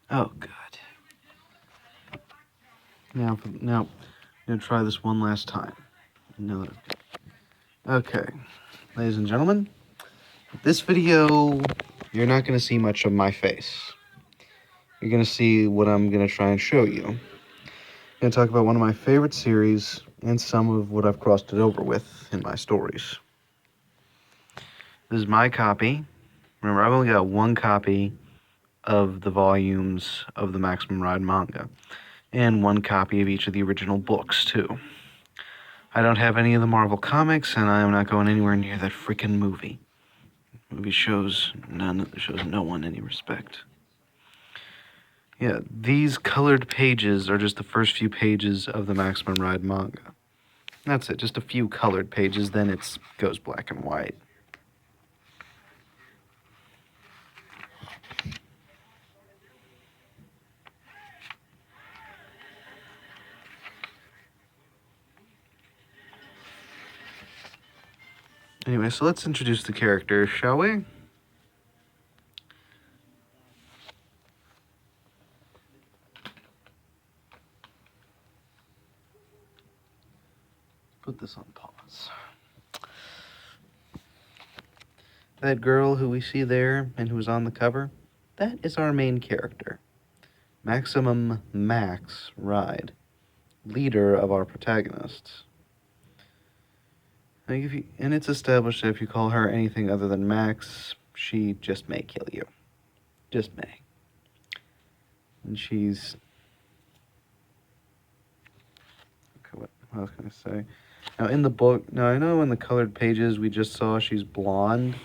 Oh, God. Now, I'm going to try this one last time. No. Okay. Ladies and gentlemen, this video, you're not going to see much of my face. You're going to see what I'm going to try and show you. I'm going to talk about one of my favorite series and some of what I've crossed it over with in my stories. This is my copy. Remember, I've only got one copy of the volumes of the Maximum Ride manga, and one copy of each of the original books, too. I don't have any of the Marvel comics, and I am not going anywhere near that freaking movie. The movie shows no one any respect. Yeah, these colored pages are just the first few pages of the Maximum Ride manga. That's it, just a few colored pages, then it goes black and white. Anyway, so let's introduce the characters, shall we? Put this on pause. That girl who we see there and who's on the cover, that is our main character. Maximum Max Ride, leader of our protagonists. And it's established that if you call her anything other than Max, she just may kill you. Just may. And she's... Okay, what else can I say? Now, in the book... Now, I know in the colored pages we just saw she's blonde,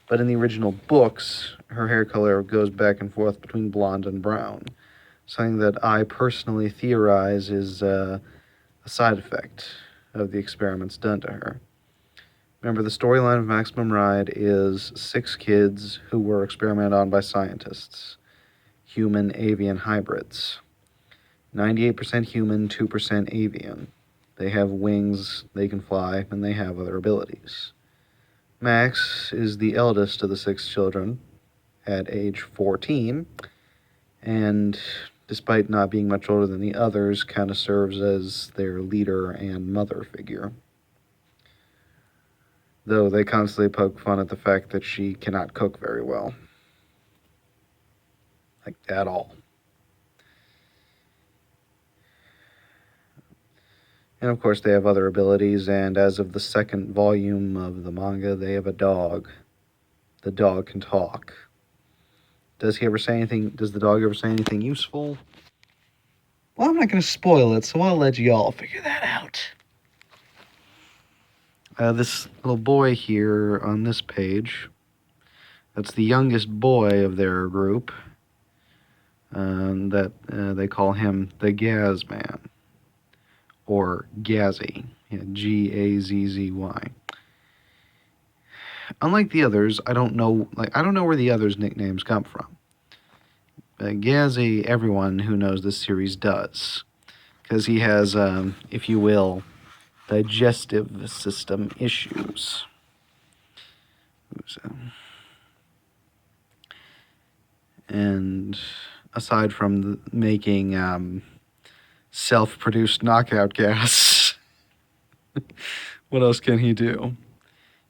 but in the original books, her hair color goes back and forth between blonde and brown. Something that I personally theorize is a side effect of the experiments done to her. Remember, the storyline of Maximum Ride is 6 kids who were experimented on by scientists. Human avian hybrids. 98% human, 2% avian. They have wings, they can fly, and they have other abilities. Max is the eldest of the 6 children at age 14, and despite not being much older than the others, kind of serves as their leader and mother figure. Though they constantly poke fun at the fact that she cannot cook very well. Like, at all. And of course they have other abilities, and as of the 2nd volume of the manga, they have a dog. The dog can talk. Does the dog ever say anything useful? Well, I'm not going to spoil it, so I'll let you all figure that out. This little boy here on this page, that's the youngest boy of their group, they call him the Gaz Man, or Gazzy, Gazzy. Unlike the others, I don't know where the others' nicknames come from. Gazzy, everyone who knows this series does, because he has, if you will, digestive system issues. And aside from making self-produced knockout gas, what else can he do?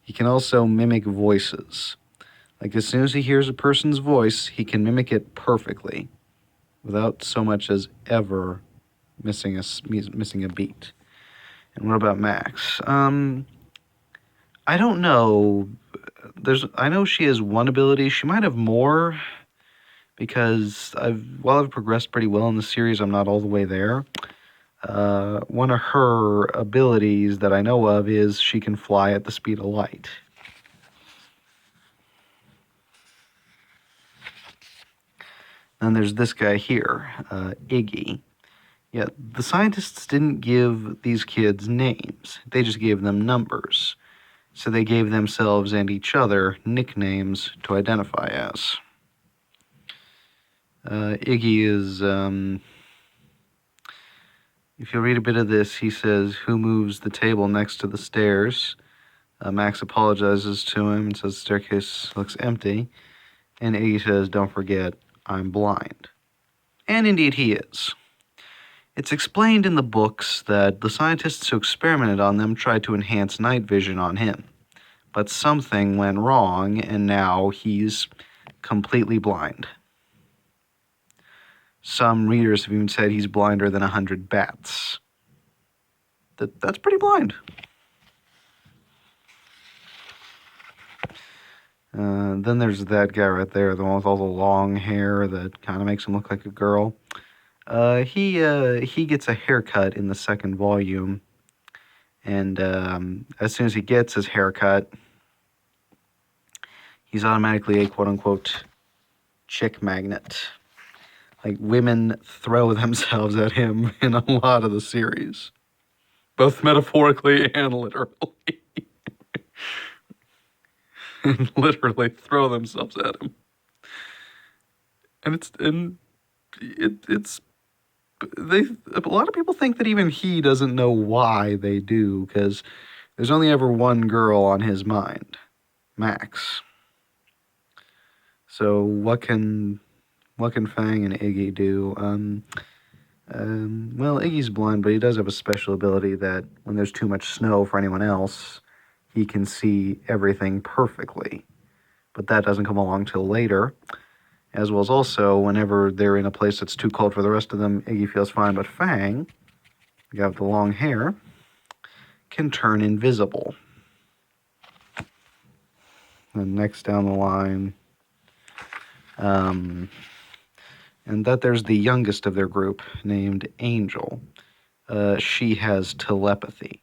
He can also mimic voices. Like, as soon as he hears a person's voice, he can mimic it perfectly, without so much as ever missing a beat. And what about Max? I don't know. I know she has one ability. She might have more, because while I've progressed pretty well in the series, I'm not all the way there. One of her abilities that I know of is she can fly at the speed of light. Then there's this guy here, Iggy. Yeah, the scientists didn't give these kids names. They just gave them numbers. So they gave themselves and each other nicknames to identify as. Iggy is, if you read a bit of this, he says, "Who moves the table next to the stairs?" Max apologizes to him and says the staircase looks empty. And Iggy says, "Don't forget, I'm blind." And indeed he is. It's explained in the books that the scientists who experimented on them tried to enhance night vision on him, but something went wrong and now he's completely blind. Some readers have even said he's blinder than 100 bats. That's pretty blind. Then there's that guy right there, the one with all the long hair that kind of makes him look like a girl. He gets a haircut in the second volume, and as soon as he gets his haircut, he's automatically a quote-unquote chick magnet. Like, women throw themselves at him in a lot of the series, both metaphorically and literally. And literally throw themselves at him. And it's a lot of people think that even he doesn't know why they do, because there's only ever one girl on his mind, Max. So what can Fang and Iggy do? Well, Iggy's blind, but he does have a special ability that when there's too much snow for anyone else, he can see everything perfectly. But that doesn't come along till later. As well as also, whenever they're in a place that's too cold for the rest of them, Iggy feels fine. But Fang, the guy with the long hair, can turn invisible. And next down the line, and that there's the youngest of their group named Angel. She has telepathy.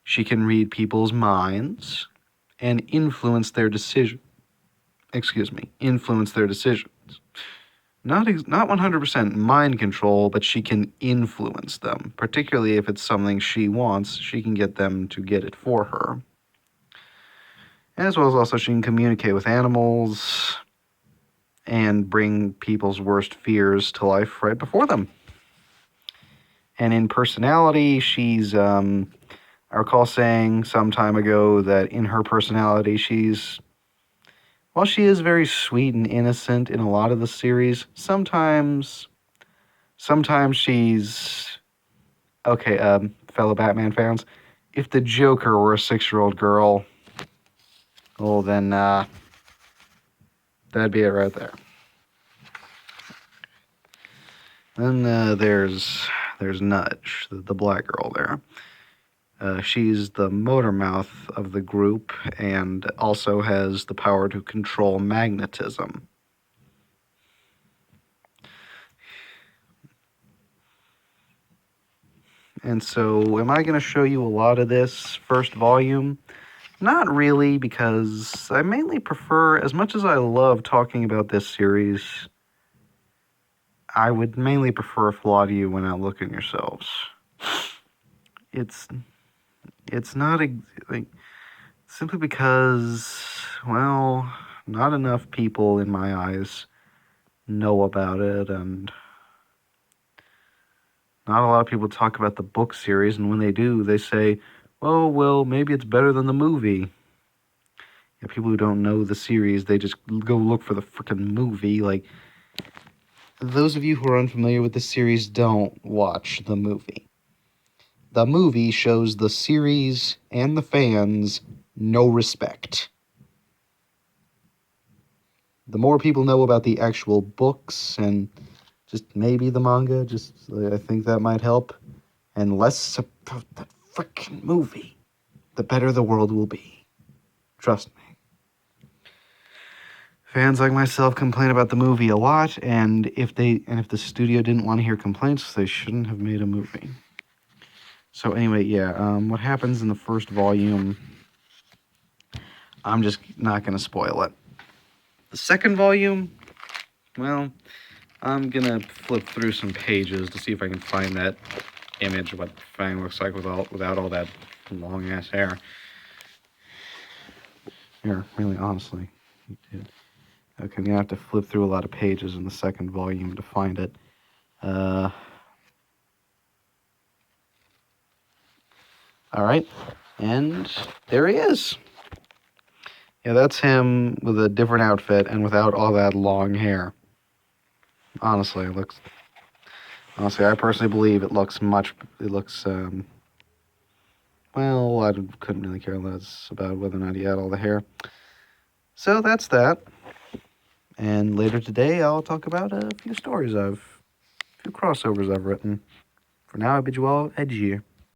She can read people's minds and influence their decisions. Not 100% mind control, but she can influence them. Particularly if it's something she wants, she can get them to get it for her. As well as also she can communicate with animals and bring people's worst fears to life right before them. And in personality, she's, I recall saying some time ago that in her personality, while she is very sweet and innocent in a lot of the series, sometimes she's, okay, fellow Batman fans, if the Joker were a 6-year-old girl, well then, that'd be it right there. Then there's Nudge, the black girl there. She's the motor mouth of the group and also has the power to control magnetism. And so, am I going to show you a lot of this first volume? Not really, because I mainly prefer, as much as I love talking about this series, I would mainly prefer if a lot of you went out looking yourselves. It's not simply because, well, not enough people in my eyes know about it, and not a lot of people talk about the book series, and when they do, they say, oh, well, maybe it's better than the movie. Yeah, people who don't know the series, they just go look for the frickin' movie. Like, those of you who are unfamiliar with the series, don't watch the movie. The movie shows the series and the fans no respect. The more people know about the actual books and just maybe the manga, I think that might help, and less about that frickin' movie, the better the world will be. Trust me. Fans like myself complain about the movie a lot, and if the studio didn't want to hear complaints, they shouldn't have made a movie. So anyway, yeah, what happens in the first volume, I'm just not going to spoil it. The second volume, well, I'm going to flip through some pages to see if I can find that image of what Fang looks like without all that long-ass hair. Here, really, honestly. Okay, I'm going to have to flip through a lot of pages in the second volume to find it. Alright, and there he is. Yeah, that's him with a different outfit and without all that long hair. Honestly, it looks... Honestly, I personally believe it looks much... It looks, well, I couldn't really care less about whether or not he had all the hair. So that's that. And later today, I'll talk about a few stories a few crossovers I've written. For now, I bid you all adieu.